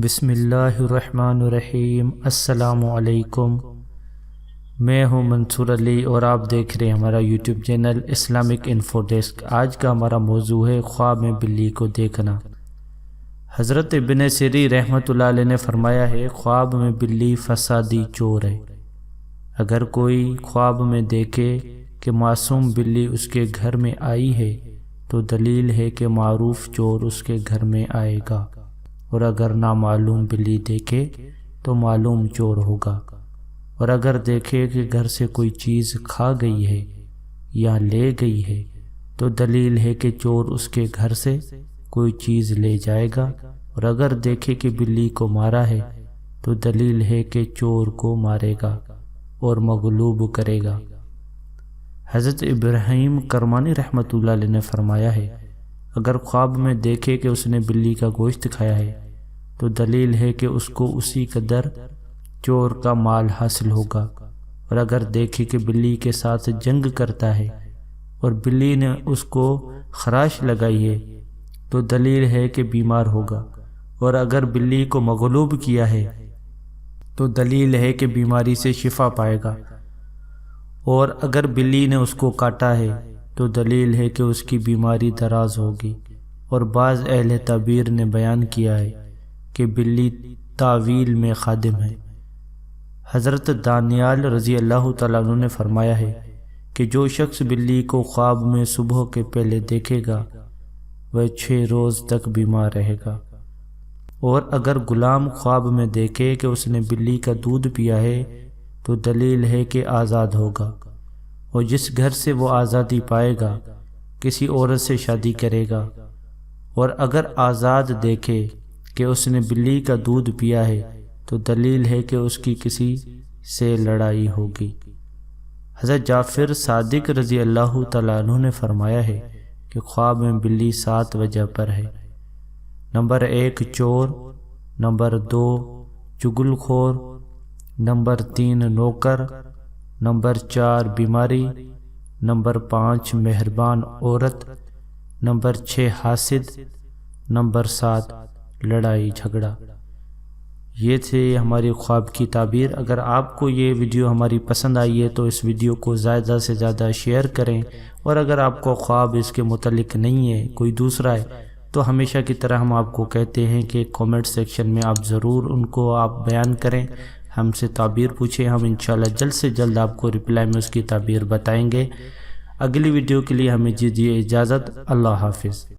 بسم اللہ الرحمن الرحیم۔ السلام علیکم، میں ہوں منصور علی اور آپ دیکھ رہے ہیں ہمارا YouTube channel Islamic info desk. آج کا ہمارا موضوع ہے خواب میں بلی کو دیکھنا۔ حضرت ابن سیرین رحمۃ اللہ علیہ نے فرمایا ہے، خواب میں بلی فسادی چور ہے۔ اگر کوئی خواب میں دیکھے کہ معصوم بلی اس کے گھر میں آئی ہے تو دلیل ہے کہ معروف چور اس کے گھر میں آئے گا، اور اگر نامعلوم بلی دیکھے تو معلوم چور ہوگا، اور اگر دیکھے کہ گھر سے کوئی چیز کھا گئی ہے یا لے گئی ہے تو دلیل ہے کہ چور اس کے گھر سے کوئی چیز لے جائے گا، اور اگر دیکھے کہ بلی کو مارا ہے تو دلیل ہے کہ چور کو مارے گا اور مغلوب کرے گا۔ حضرت ابراہیم کرمانی رحمۃ اللہ علیہ نے فرمایا ہے، اگر خواب میں دیکھے کہ اس نے بلی کا گوشت کھایا ہے تو دلیل ہے کہ اس کو اسی قدر چور کا مال حاصل ہوگا، اور اگر دیکھے کہ بلی کے ساتھ جنگ کرتا ہے اور بلی نے اس کو خراش لگائی ہے تو دلیل ہے کہ بیمار ہوگا، اور اگر بلی کو مغلوب کیا ہے تو دلیل ہے کہ بیماری سے شفا پائے گا، اور اگر بلی نے اس کو کاٹا ہے تو دلیل ہے کہ اس کی بیماری دراز ہوگی۔ اور بعض اہل تعبیر نے بیان کیا ہے کہ بلی تعویل میں خادم ہے۔ حضرت دانیال رضی اللہ تعالیٰ عنہ نے فرمایا ہے کہ جو شخص بلی کو خواب میں صبح کے پہلے دیکھے گا وہ 6 روز تک بیمار رہے گا، اور اگر غلام خواب میں دیکھے کہ اس نے بلی کا دودھ پیا ہے تو دلیل ہے کہ آزاد ہوگا، اور جس گھر سے وہ آزادی پائے گا کسی عورت سے شادی کرے گا، اور اگر آزاد دیکھے کہ اس نے بلی کا دودھ پیا ہے تو دلیل ہے کہ اس کی کسی سے لڑائی ہوگی۔ حضرت جعفر صادق رضی اللہ تعالیٰ عنہ نے فرمایا ہے کہ خواب میں بلی 7 وجہ پر ہے۔ نمبر 1 چور، نمبر 2 چغل خور، نمبر 3 نوکر، نمبر 4 بیماری، نمبر 5 مہربان عورت، نمبر 6 حاسد، نمبر 7 لڑائی جھگڑا۔ یہ تھے ہماری خواب کی تعبیر۔ اگر آپ کو یہ ویڈیو ہماری پسند آئی ہے تو اس ویڈیو کو زیادہ سے زیادہ شیئر کریں، اور اگر آپ کو خواب اس کے متعلق نہیں ہے، کوئی دوسرا ہے، تو ہمیشہ کی طرح ہم آپ کو کہتے ہیں کہ کومنٹ سیکشن میں آپ ضرور ان کو آپ بیان کریں، ہم سے تعبیر پوچھیں، ہم انشاءاللہ جلد سے جلد آپ کو رپلائی میں اس کی تعبیر بتائیں گے۔ اگلی ویڈیو کے لیے ہمیں دیجیے اجازت۔ اللہ حافظ۔